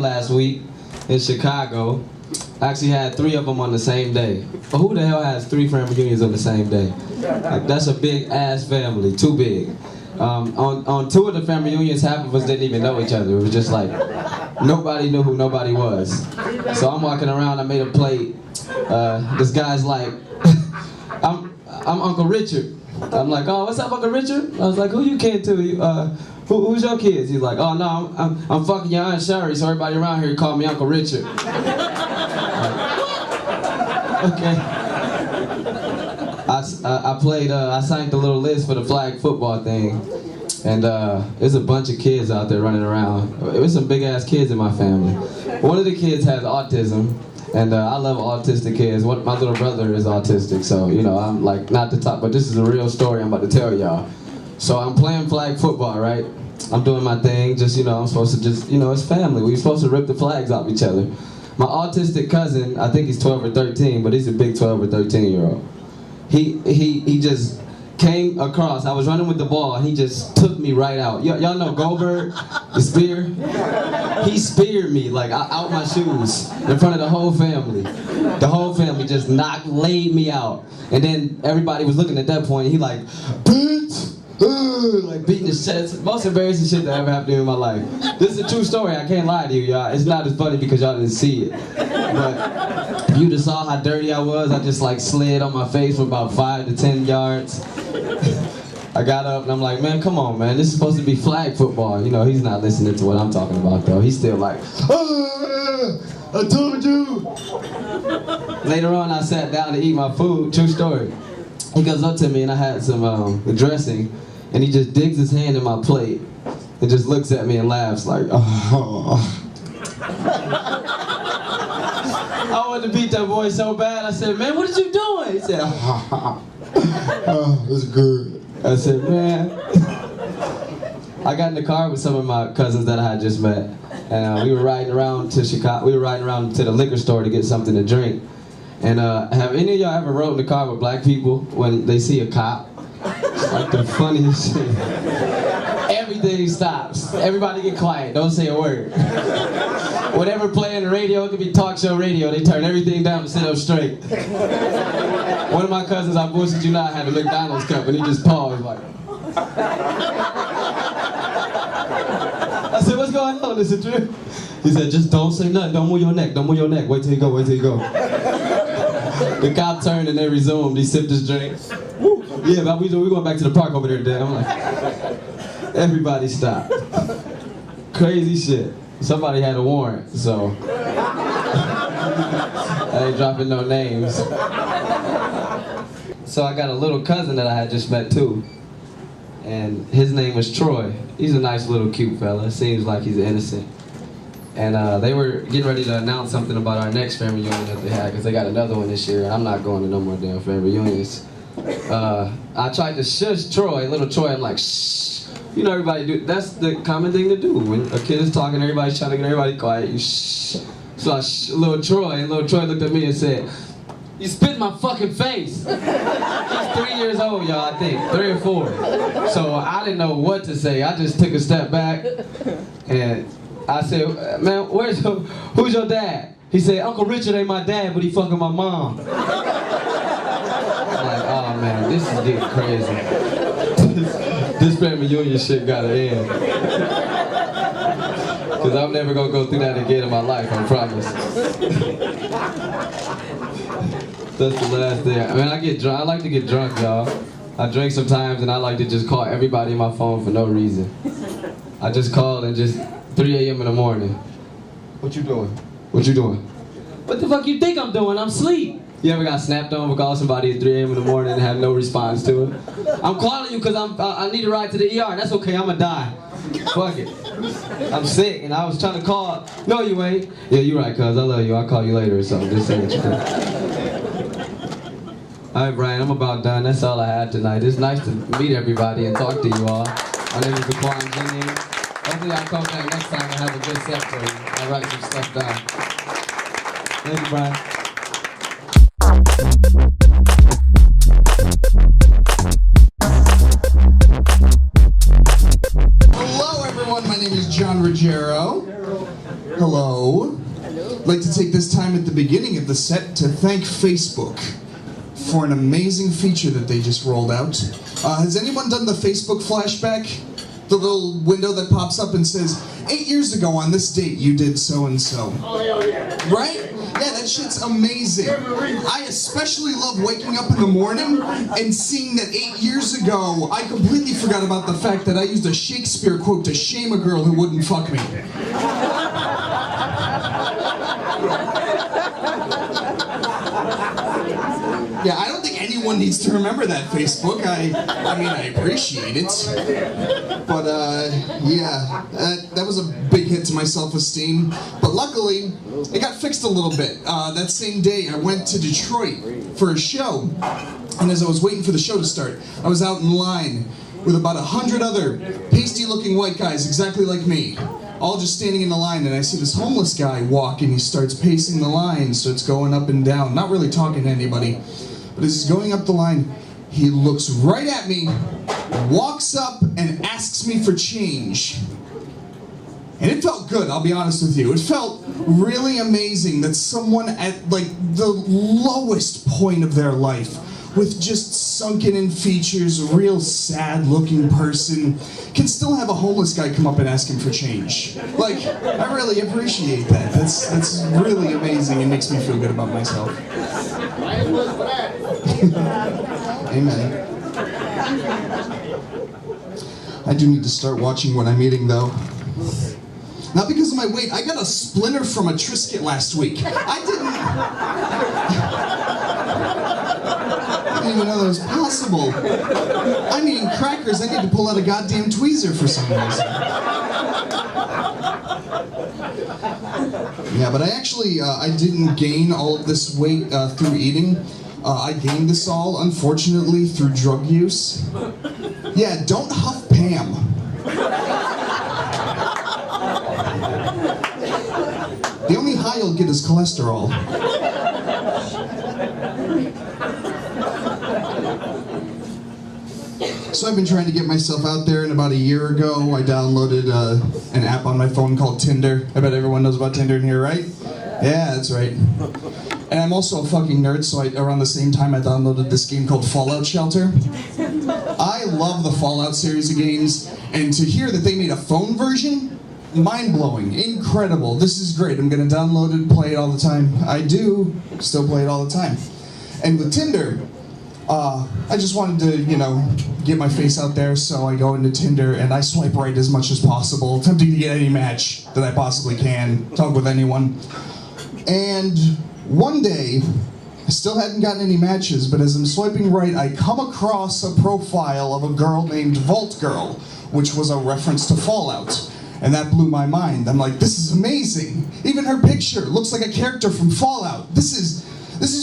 last week in Chicago. I actually had 3 of them on the same day. But who the hell has 3 family reunions on the same day? Like, that's a big ass family, too big. On 2 of the family reunions, half of us didn't even know each other. It was just like, nobody knew who nobody was. So I'm walking around, I made a plate. This guy's like, I'm Uncle Richard. I'm like, oh, what's up, Uncle Richard? I was like, who you kid to? Who's your kids? He's like, oh no, I'm fucking your Aunt Sherry, so everybody around here call me Uncle Richard. Okay. I signed the little list for the flag football thing, and there's a bunch of kids out there running around. There's some big ass kids in my family. One of the kids has autism, and I love autistic kids. My little brother is autistic, so you know I'm like not the top, but this is a real story I'm about to tell y'all. So I'm playing flag football, right? I'm doing my thing, just I'm supposed to it's family. We're supposed to rip the flags off each other. My autistic cousin, I think he's 12 or 13, but he's a big 12 or 13-year-old. He just came across. I was running with the ball, and he just took me right out. Y'all know Goldberg, the spear? He speared me like out my shoes in front of the whole family. The whole family just laid me out. And then everybody was looking at that point, and he like, bitch! Like beating his chest. Most embarrassing shit that ever happened to me in my life. This is a true story, I can't lie to you, y'all. It's not as funny because y'all didn't see it. But if you just saw how dirty I was, I just like slid on my face for about 5 to 10 yards. I got up and I'm like, man, come on, man. This is supposed to be flag football. You know, he's not listening to what I'm talking about, though. He's still like, I told you. Later on, I sat down to eat my food. True story. He goes up to me and I had some dressing, and he just digs his hand in my plate and just looks at me and laughs like, oh. I wanted to beat that boy so bad. I said, man, what are you doing? He said, oh, it's good. I said, man. I got in the car with some of my cousins that I had just met, and we were riding around to Chicago. We were riding around to the liquor store to get something to drink. And have any of y'all ever rode in the car with black people when they see a cop? It's like the funniest shit. Everything stops. Everybody get quiet. Don't say a word. Whatever play on the radio, it could be talk show radio. They turn everything down to sit up straight. One of my cousins, I bullshit you not, had a McDonald's cup, and he just paused like. I said, what's going on? Is it true? He said, just don't say nothing. Don't move your neck. Don't move your neck. Wait till you go. Wait till you go. The cop turned and they resumed. He sipped his drink. Woo. Yeah, but we're going back to the park over there today. I'm like, everybody stopped. Crazy shit. Somebody had a warrant, so I ain't dropping no names. So I got a little cousin that I had just met too, and his name was Troy. He's a nice little cute fella. Seems like he's innocent. And they were getting ready to announce something about our next family reunion that they had, because they got another one this year, and I'm not going to no more damn family reunions. I tried to shush Troy, little Troy. I'm like, shh. You know, everybody do. That's the common thing to do. When a kid is talking, everybody's trying to get everybody quiet. You shh. So I little Troy, and little Troy looked at me and said, "You spit in my fucking face." He's 3 years old, y'all. I think 3 or 4. So I didn't know what to say. I just took a step back, and I said, "Man, who's your dad?" He said, "Uncle Richard ain't my dad, but he fucking my mom." I'm like, oh man, this is getting crazy. This family reunion shit gotta end. Cause I'm never gonna go through that again in my life, I promise. That's the last thing. I mean, I get drunk. I like to get drunk, y'all. I drink sometimes, and I like to just call everybody on my phone for no reason. I just call and just 3 a.m. in the morning. What you doing? What you doing? What the fuck you think I'm doing? I'm asleep. You ever got snapped on for calling somebody at 3 a.m. in the morning and have no response to it? I'm calling you because I need a ride to the ER. That's okay, I'm gonna die. Fuck it. I'm sick and I was trying to call. No, you ain't. Yeah, you right, cuz. I love you. I'll call you later or something. Just say what you think. Alright, Brian, I'm about done. That's all I had tonight. It's nice to meet everybody and talk to you all. My name is Daquan Jennings. Hopefully I'll come back next time and have a good set for you. I'll write some stuff down. Thank you, Brian. Hello, everyone. My name is John Ruggiero. Hello. time at the beginning of the set to thank Facebook for an amazing feature that they just rolled out. Has anyone done the Facebook flashback? The little window that pops up and says, 8 years ago on this date you did so and so. Oh, yeah. Right? Yeah, that shit's amazing. I especially love waking up in the morning and seeing that 8 years ago I completely forgot about the fact that I used a Shakespeare quote to shame a girl who wouldn't fuck me. Yeah, I don't think anyone needs to remember that, Facebook. I mean, I appreciate it. But, yeah, that was a big hit to my self-esteem. But luckily, it got fixed a little bit. That same day, I went to Detroit for a show. And as I was waiting for the show to start, I was out in line with about 100 other pasty-looking white guys exactly like me, all just standing in the line, and I see this homeless guy walk, and he starts pacing the line, starts going up and down, not really talking to anybody. But as he's going up the line, he looks right at me, walks up, and asks me for change. And it felt good, I'll be honest with you. It felt really amazing that someone at, like, the lowest point of their life, with just sunken-in features, a real sad-looking person, can still have a homeless guy come up and ask him for change. Like, I really appreciate that. That's really amazing. It makes me feel good about myself. Amen. I do need to start watching what I'm eating, though. Not because of my weight. I got a splinter from a Triscuit last week. I didn't even know that was possible. I'm eating crackers. I need to pull out a goddamn tweezer for some reason. Yeah, but I actually, I didn't gain all of this weight through eating. I gained this all, unfortunately, through drug use. Yeah, don't huff Pam. The only high you'll get is cholesterol. So I've been trying to get myself out there, and about a year ago I downloaded an app on my phone called Tinder. I bet everyone knows about Tinder in here, right? Yeah, that's right. And I'm also a fucking nerd, so around the same time I downloaded this game called Fallout Shelter. I love the Fallout series of games, and to hear that they made a phone version, mind-blowing, incredible. This is great. I'm gonna download it, play it all the time. I do still play it all the time. And with Tinder, I just wanted to, you know, get my face out there, so I go into Tinder and I swipe right as much as possible, attempting to get any match that I possibly can, talk with anyone. And one day, I still hadn't gotten any matches, but as I'm swiping right, I come across a profile of a girl named Vault Girl, which was a reference to Fallout. And that blew my mind. I'm like, this is amazing. Even her picture looks like a character from Fallout. This is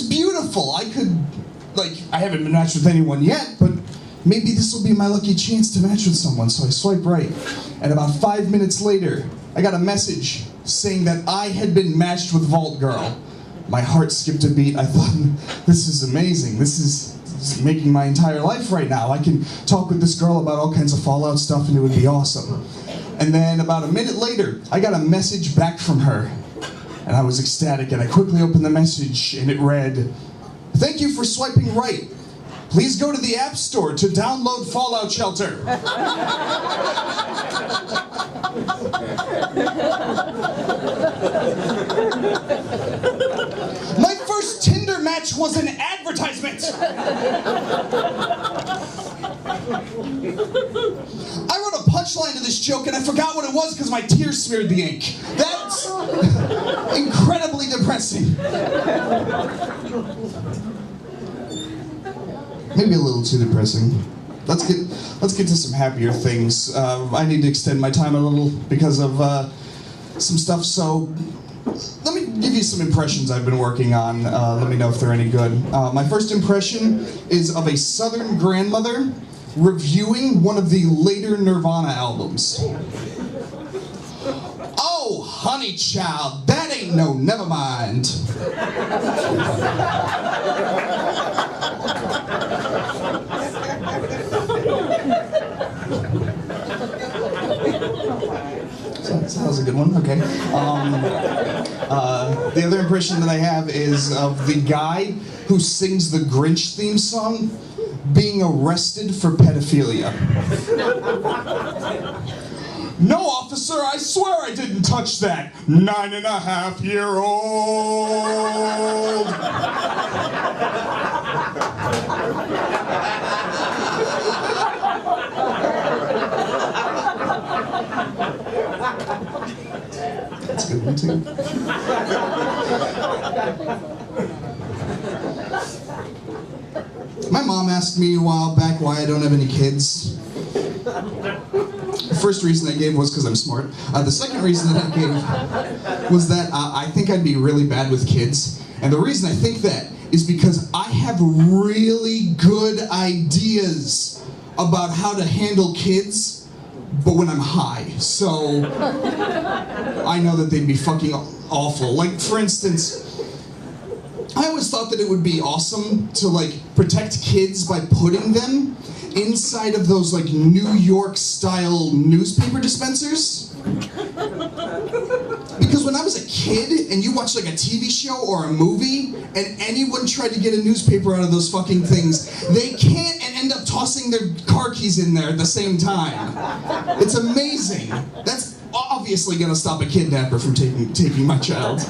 beautiful. I haven't been matched with anyone yet, but maybe this will be my lucky chance to match with someone. So I swipe right. And about 5 minutes later, I got a message saying that I had been matched with Vault Girl. My heart skipped a beat. I thought, this is amazing. This is making my entire life right now. I can talk with this girl about all kinds of Fallout stuff and it would be awesome. And then about a minute later, I got a message back from her. And I was ecstatic, and I quickly opened the message, and it read, "Thank you for swiping right. Please go to the App Store to download Fallout Shelter." My first Tinder match was an advertisement. I wrote a punchline to this joke and I forgot what it was because my tears smeared the ink. That's incredibly depressing. Maybe a little too depressing. Let's get to some happier things. I need to extend my time a little because of some stuff. So let me give you some impressions I've been working on. Let me know if they're any good. My first impression is of a Southern grandmother reviewing one of the later Nirvana albums. "Oh, honey child, that ain't no Nevermind." So that was a good one, okay. The other impression that I have is of the guy who sings the Grinch theme song being arrested for pedophilia. No, officer, I swear I didn't touch that 9.5-year-old. That's a good one, too. My mom asked me a while back why I don't have any kids. The first reason I gave was because I'm smart. The second reason that I gave was that I think I'd be really bad with kids. And the reason I think that is because I have really good ideas about how to handle kids, but when I'm high. So I know that they'd be fucking awful. Like, for instance, I always thought that it would be awesome to, like, protect kids by putting them inside of those, like, New York-style newspaper dispensers. Because when I was a kid and you watched, like, a TV show or a movie and anyone tried to get a newspaper out of those fucking things, they can't and end up tossing their car keys in there at the same time. It's amazing. That's obviously gonna stop a kidnapper from taking my child.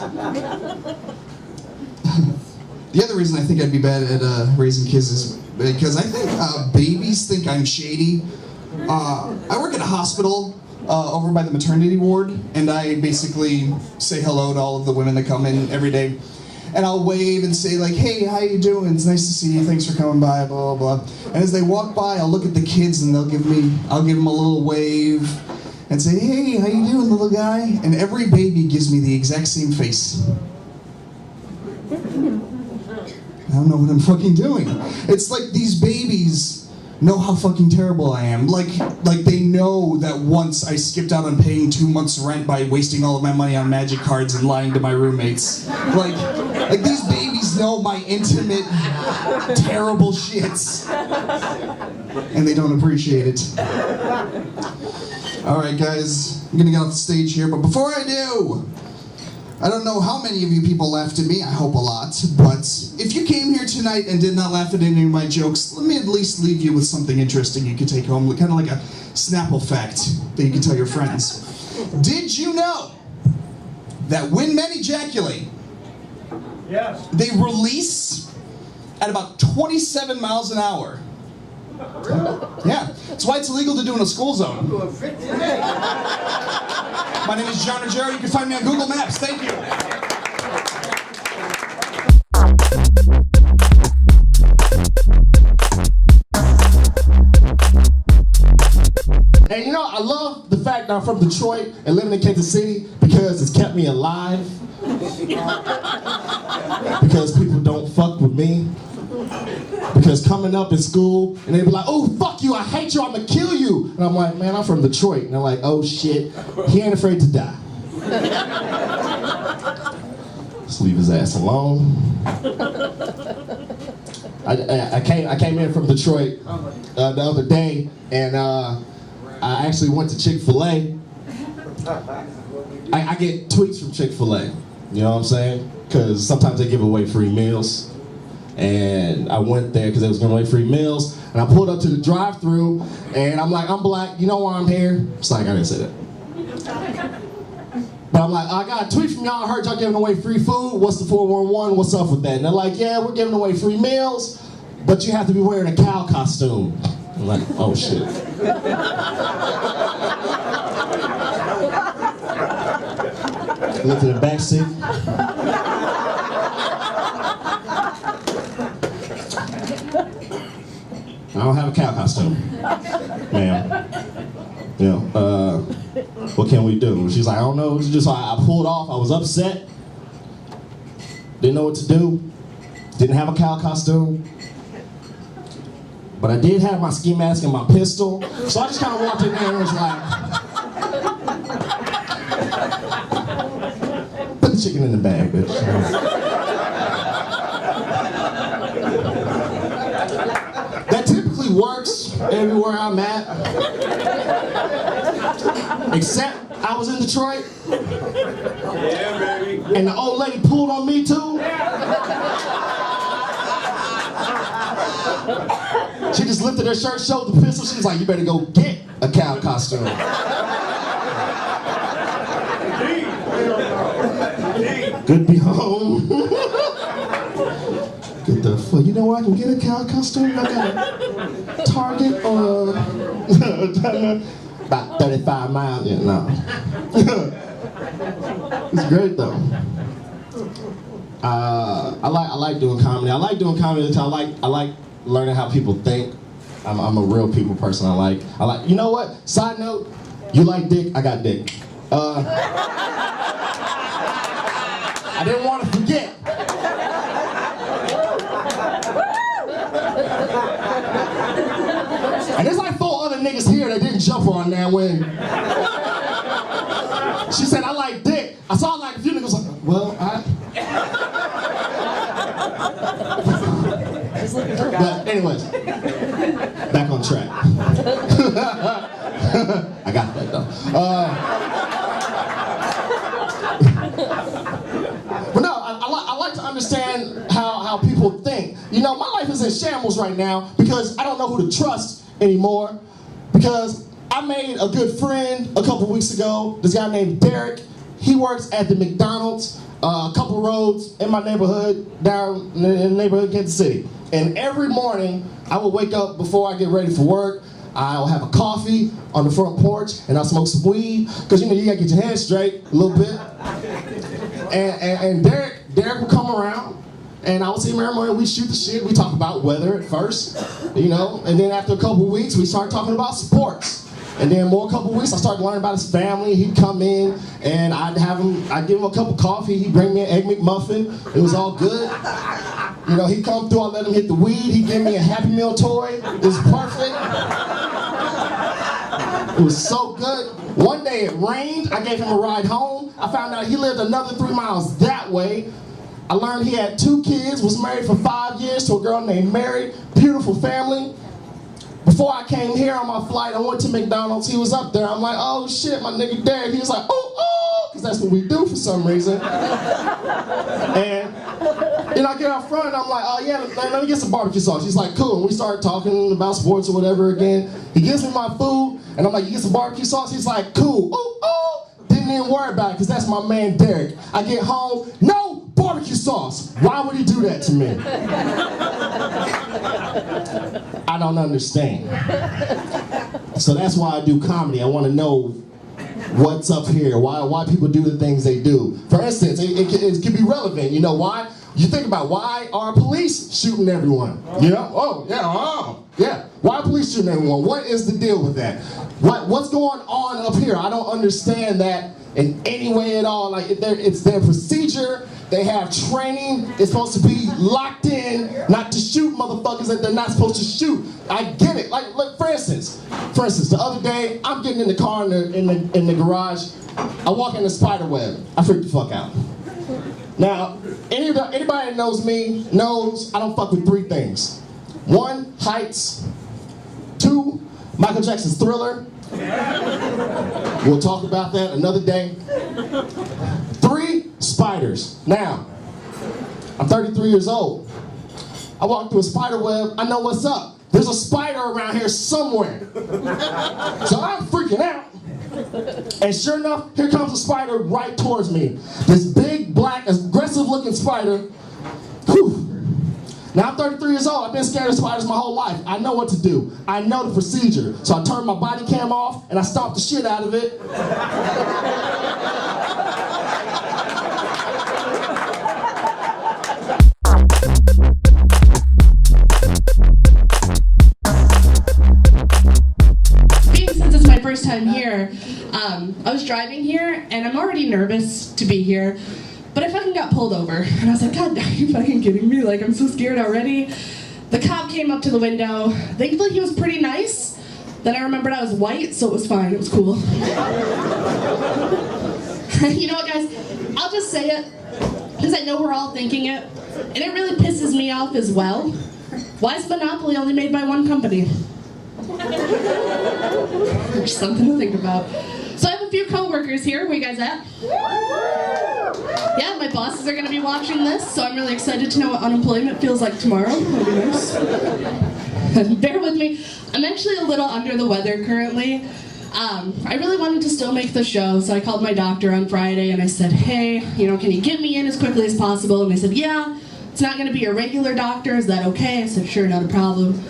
The other reason I think I'd be bad at raising kids is because I think babies think I'm shady. I work at a hospital over by the maternity ward, and I basically say hello to all of the women that come in every day. And I'll wave and say, like, hey, how you doing? It's nice to see you. Thanks for coming by, blah, blah, blah. And as they walk by, I'll look at the kids and I'll give them a little wave and say, hey, how you doing, little guy? And every baby gives me the exact same face. I don't know what I'm fucking doing. It's like these babies know how fucking terrible I am. Like they know that once I skipped out on paying 2 months' rent by wasting all of my money on magic cards and lying to my roommates. Like these babies know my intimate, terrible shits. And they don't appreciate it. All right, guys, I'm gonna get off the stage here, but before I do, I don't know how many of you people laughed at me, I hope a lot, but if you came here tonight and did not laugh at any of my jokes, let me at least leave you with something interesting you could take home, kind of like a Snapple fact that you can tell your friends. Did you know that when men ejaculate, yes, they release at about 27 miles an hour? Yeah, that's why it's illegal to do in a school zone. My name is John Ruggiero. You can find me on Google Maps. Thank you. And you know, I love the fact that I'm from Detroit and living in Kansas City because it's kept me alive. Because people don't fuck with me. Because coming up in school, and they'd be like, oh, fuck you, I hate you, I'm gonna kill you. And I'm like, man, I'm from Detroit. And they're like, oh shit, he ain't afraid to die. Just leave his ass alone. I came in from Detroit the other day, and I actually went to Chick-fil-A. I get tweets from Chick-fil-A, you know what I'm saying? Because sometimes they give away free meals. And I went there because they was giving away free meals. And I pulled up to the drive-thru, and I'm like, I'm black, you know why I'm here? It's like, I didn't say that. But I'm like, I got a tweet from y'all, I heard y'all giving away free food. What's the 411? What's up with that? And they're like, yeah, we're giving away free meals, but you have to be wearing a cow costume. I'm like, oh shit. I looked in the back seat. I don't have a cow costume, ma'am. You know, what can we do? She's like, I don't know. It's just I pulled off. I was upset. Didn't know what to do. Didn't have a cow costume. But I did have my ski mask and my pistol. So I just kind of walked in there and was like, put the chicken in the bag, bitch. That typically works everywhere I'm at. Except I was in Detroit. Yeah, baby. And the old lady pulled on me too. She just lifted her shirt, showed the pistol. She was like, you better go get a cow costume. Good to be home. Get the fuck. You know where I can get a cow costume? I got a Target or about 35 miles. Yeah, no. It's great though. I like doing comedy. I like doing comedy until I like learning how people think. I'm a real people person. I like. You know what? Side note, you like dick? I got dick. I didn't want to forget. And there's like 4 other niggas here that didn't jump on that when she said I like dick. I saw like a few niggas like, well, But anyways, back on track. I got that though. But no, I like to understand how people think. You know, my life is in shambles right now because I don't know who to trust anymore. Because I made a good friend a couple weeks ago. This guy named Derek. He works at the McDonald's a couple roads in my neighborhood, down in the neighborhood in Kansas City. And every morning, I will wake up before I get ready for work. I'll have a coffee on the front porch, and I'll smoke some weed, because you know you gotta get your head straight a little bit. And Derek will come around, and I will see him every morning. We shoot the shit. We talk about weather at first, you know, and then after a couple of weeks, we start talking about sports. And then more couple of weeks, I started learning about his family. He'd come in, and I'd give him a cup of coffee. He'd bring me an Egg McMuffin. It was all good. You know, he'd come through, I'd let him hit the weed. He'd give me a Happy Meal toy. It was perfect. It was so good. One day it rained. I gave him a ride home. I found out he lived another 3 miles that way. I learned he had 2 kids, was married for 5 years to a girl named Mary. Beautiful family. Before I came here on my flight, I went to McDonald's. He was up there. I'm like, oh shit, my nigga Derek. He was like, oh, because that's what we do for some reason. And then I get out front, and I'm like, oh yeah, let me get some barbecue sauce. He's like, cool. And we start talking about sports or whatever again. He gives me my food, and I'm like, you get some barbecue sauce? He's like, cool. Didn't even worry about it, because that's my man Derek. I get home, no barbecue sauce. Why would he do that to me? I don't understand. So that's why I do comedy. I want to know what's up here, why people do the things they do. For instance, it can be relevant. You know why? You think about, why are police shooting everyone? You know? Yeah. Why are police shooting everyone? What is the deal with that? What's going on up here? I don't understand that in any way at all. Like, it's their procedure. They have training. It's supposed to be locked in, not to shoot motherfuckers that they're not supposed to shoot. I get it. Like for instance, the other day, I'm getting in the car in the garage. I walk in the spider web. I freak the fuck out. Now, anybody that knows me knows I don't fuck with 3 things. 1, heights. 2, Michael Jackson's Thriller. We'll talk about that another day. 3, spiders. Now, I'm 33 years old. I walk through a spider web, I know what's up. There's a spider around here somewhere. So I'm freaking out. And sure enough, here comes a spider right towards me. This big, black, aggressive looking spider. Whew. Now I'm 33 years old. I've been scared of spiders my whole life. I know what to do. I know the procedure. So I turn my body cam off and I stomp the shit out of it. Since it's my first time here, I was driving here and I'm already nervous to be here. But I fucking got pulled over, and I was like, God, are you fucking kidding me? Like, I'm so scared already. The cop came up to the window. Thankfully, he was pretty nice. Then I remembered I was white, so it was fine. It was cool. You know what, guys? I'll just say it, because I know we're all thinking it, and it really pisses me off as well. Why is Monopoly only made by one company? There's something to think about. So I have a a few coworkers here. Where you guys at? Yeah, my bosses are going to be watching this, so I'm really excited to know what unemployment feels like tomorrow. That'll be nice. Bear with me. I'm actually a little under the weather currently. I really wanted to still make the show, so I called my doctor on Friday and I said, hey, can you get me in as quickly as possible? And they said, yeah, it's not going to be a regular doctor. Is that okay? I said, sure, not a problem.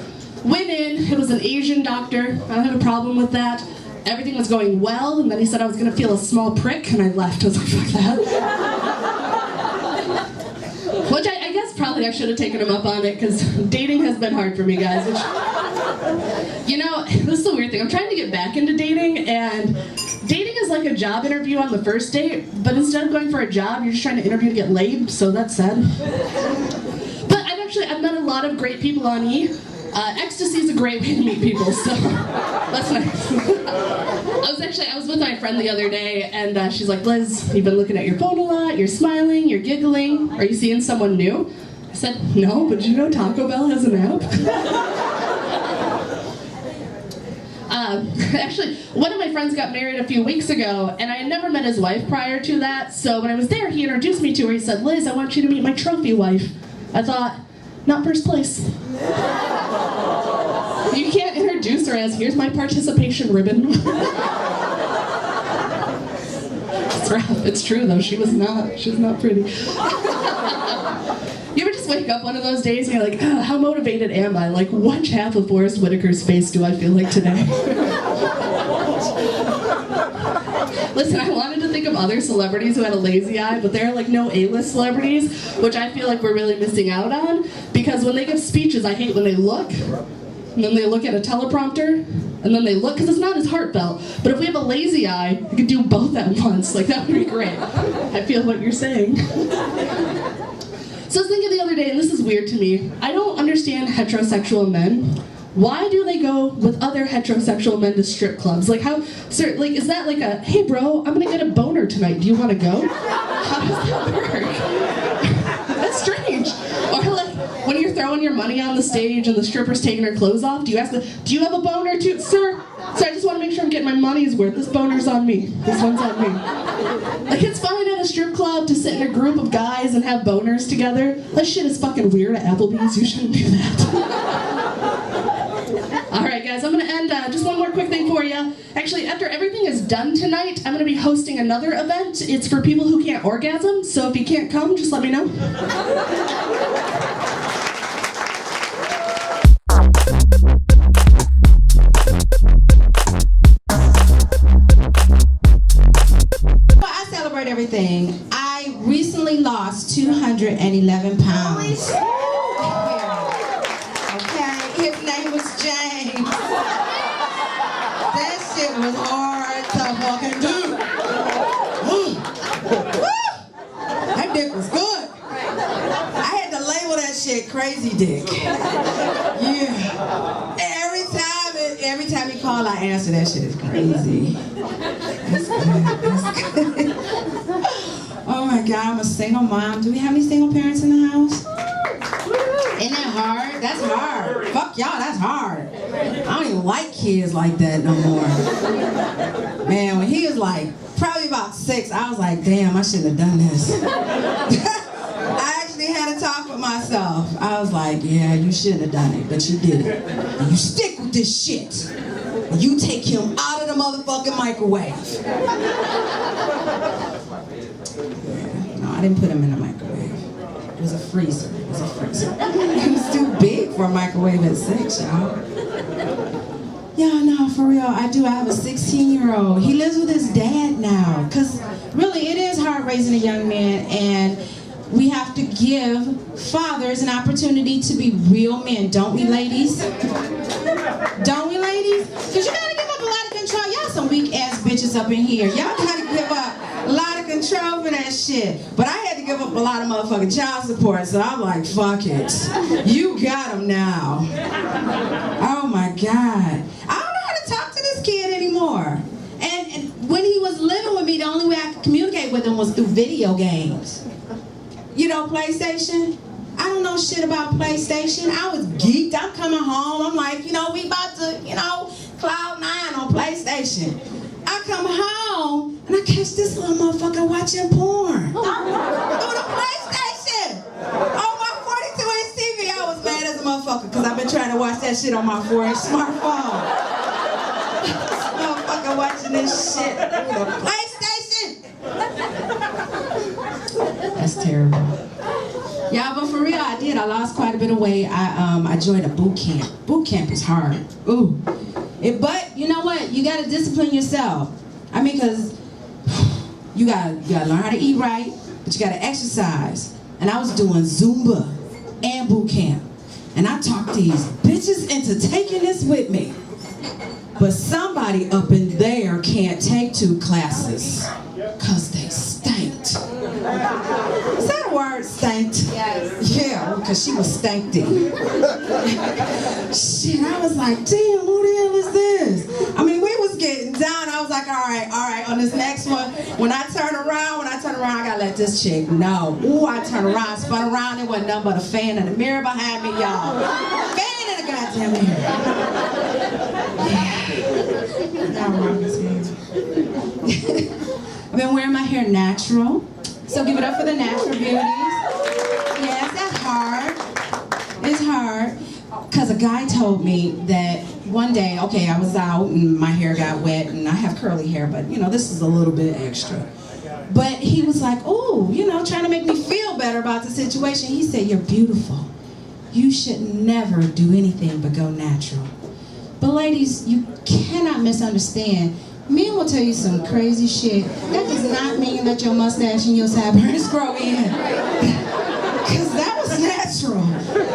Went in. It was an Asian doctor. I don't have a problem with that. Everything was going well, and then he said I was going to feel a small prick, and I left. I was like, fuck that. Which I guess probably I should have taken him up on it, because dating has been hard for me, guys. Which, this is the weird thing. I'm trying to get back into dating, and dating is like a job interview on the first date, but instead of going for a job, you're just trying to interview to get laid, so that's sad. But I've met a lot of great people on E! Ecstasy is a great way to meet people, so that's nice. I was with my friend the other day, and she's like, Liz, you've been looking at your phone a lot, you're smiling, you're giggling, are you seeing someone new? I said, no, but Taco Bell has an app? One of my friends got married a few weeks ago, and I had never met his wife prior to that, so when I was there, he introduced me to her. He said, Liz, I want you to meet my trophy wife. I thought, not first place. You can't introduce her as, here's my participation ribbon. It's rough. It's true, though. She was not pretty. You ever just wake up one of those days and you're like, how motivated am I? Like, which half of Forrest Whitaker's face do I feel like today? Listen, I wanted to think of other celebrities who had a lazy eye, but there are like no A-list celebrities, which I feel like we're really missing out on, because when they give speeches, I hate when they look, and then they look at a teleprompter, and then they look, because it's not as heartfelt. But if we have a lazy eye, we could do both at once. Like, that would be great. I feel what you're saying. So I was thinking the other day, and this is weird to me, I don't understand heterosexual men. Why do they go with other heterosexual men to strip clubs? Like, is that like a, hey bro, I'm gonna get a boner tonight, do you wanna go? How does that work? That's strange. Or like, when you're throwing your money on the stage and the stripper's taking her clothes off, do you ask them, do you have a boner too? Sir, I just wanna make sure I'm getting my money's worth. This boner's on me. This one's on me. Like, it's fine at a strip club to sit in a group of guys and have boners together. That shit is fucking weird at Applebee's. You shouldn't do that. Alright guys, I'm going to end, just one more quick thing for you. Actually, after everything is done tonight, I'm going to be hosting another event. It's for people who can't orgasm, so if you can't come, just let me know. I celebrate everything. I recently lost 211 pounds. His name was James. That shit was hard to fucking do. That dick was good. I had to label that shit crazy dick. Yeah. Every time he called, I answer, that shit is crazy. That's good. Oh my God, I'm a single mom. Do we have any single parents in the house? Isn't that hard? That's hard. Fuck y'all, that's hard. I don't even like kids like that no more. Man, when he was like, probably about 6, I was like, damn, I shouldn't have done this. I actually had a talk with myself. I was like, yeah, you shouldn't have done it, but you did it. And you stick with this shit. And you take him out of the motherfucking microwave. No, I didn't put him in the microwave. It was a freezer. It was a freezer. It was too big for a microwave at 6, y'all. Yeah, no, for real, I do. I have a 16-year-old. He lives with his dad now. Because really, it is hard raising a young man, and we have to give fathers an opportunity to be real men. Don't we, ladies? Don't we, ladies? Because you got to give up a lot of control. Y'all some weak-ass bitches up in here. Y'all got to give up a lot of control for that shit. But I had to give up a lot of motherfucking child support, so I'm like, fuck it. You got him now. Oh my God. I don't know how to talk to this kid anymore. And when he was living with me, the only way I could communicate with him was through video games. You know, PlayStation? I don't know shit about PlayStation. I was geeked. I'm coming home. I'm like, we about to, cloud 9 on PlayStation. I come home and I catch this little motherfucker watching porn on the PlayStation. On my 42-inch TV, I was mad as a motherfucker because I've been trying to watch that shit on my 4-inch smartphone. This motherfucker watching this shit on the PlayStation. That's terrible. Yeah, but for real, I did. I lost quite a bit of weight. I joined a boot camp. Boot camp is hard. Ooh. But you know what? You gotta discipline yourself. I mean, cause you gotta learn how to eat right, but you gotta exercise. And I was doing Zumba and boot camp. And I talked these bitches into taking this with me. But somebody up in there can't take 2 classes. Cause they stanked. Is that a word, stanked? Yes. Yeah, because she was stanky. Shit, I was like, damn, who the hell is this? I mean, we was getting down. I was like, all right, on this next one, when I turn around, I gotta let this chick know. Ooh, I turned around, spun around, it wasn't nothing but a fan in the mirror behind me, y'all. Fan in the goddamn mirror. Yeah. Y'all wrong as hell. I've been wearing my hair natural, so give it up for the natural beauties. Yes, that's hard. It's hard, because a guy told me that one day, okay, I was out and my hair got wet and I have curly hair, but you know, this is a little bit extra. But he was like, oh, you know, trying to make me feel better about the situation. He said, you're beautiful. You should never do anything but go natural. But ladies, you cannot misunderstand. Men will tell you some crazy shit. That does not mean that your mustache and your sideburns grow in. Because that was natural.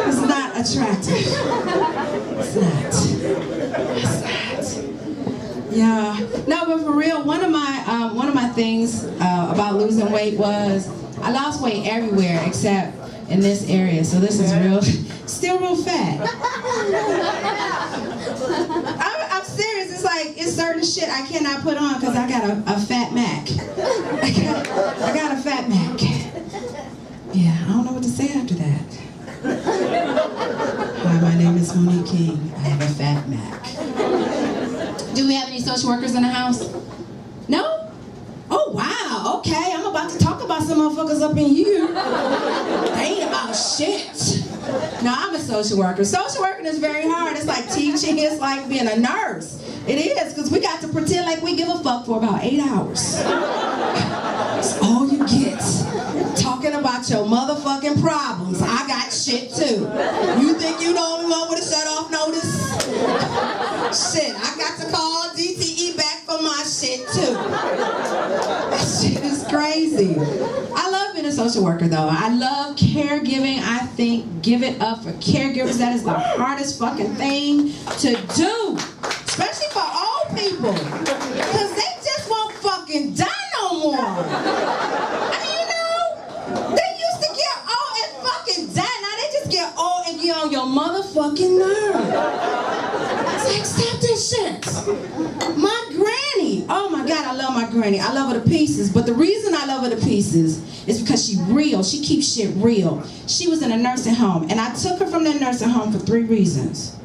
It's not attractive. It's not. Yeah. No, but for real, one of my things about losing weight was I lost weight everywhere except in this area. So this is real, still real fat. I'm serious. It's like, it's certain shit I cannot put on because I got a fat Mac. I got a fat Mac. Yeah, I don't know what to say after that. Hi, my name is Monique King. I have a fat Mac. Do we have any social workers in the house? No? Oh, wow. Okay, I'm about to talk about some motherfuckers up in here. They ain't about shit. No, I'm a social worker. Social working is very hard. It's like teaching. It's like being a nurse. It is, because we got to pretend like we give a fuck for about 8 hours. That's all you get. Talking about your motherfucking problems. I got shit too. You think you the only one with a shut-off notice? Shit, I got to call DTE back for my shit too. That shit is crazy. I love being a social worker though. I love caregiving. I think give it up for caregivers. That is the hardest fucking thing to do. Especially for old people. Because they just won't fucking die no more. I mean, you know, they used to get old and fucking die. Now they just get old and get on your motherfucking nerve. It's like, stop this shit. My granny. Oh my God, I love my granny. I love her to pieces. But the reason I love her to pieces is because she's real. She keeps shit real. She was in a nursing home. And I took her from that nursing home for 3 reasons.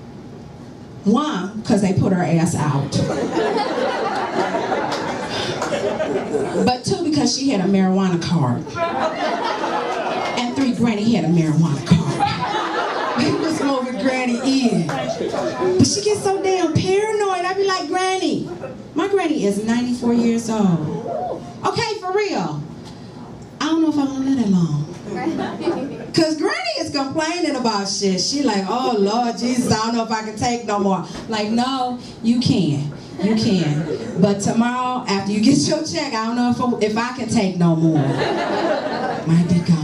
1, because they put her ass out. But 2, because she had a marijuana card. And 3, Granny had a marijuana card. They was moving Granny in. But she gets so damn paranoid. I be like, Granny. My granny is 94 years old. Okay, for real. I don't know if I want to live that long. Cause Granny is complaining about shit. She like, oh Lord Jesus, I don't know if I can take no more. Like, no, you can. You can. But tomorrow, after you get your check, I don't know if I can take no more. Might be God.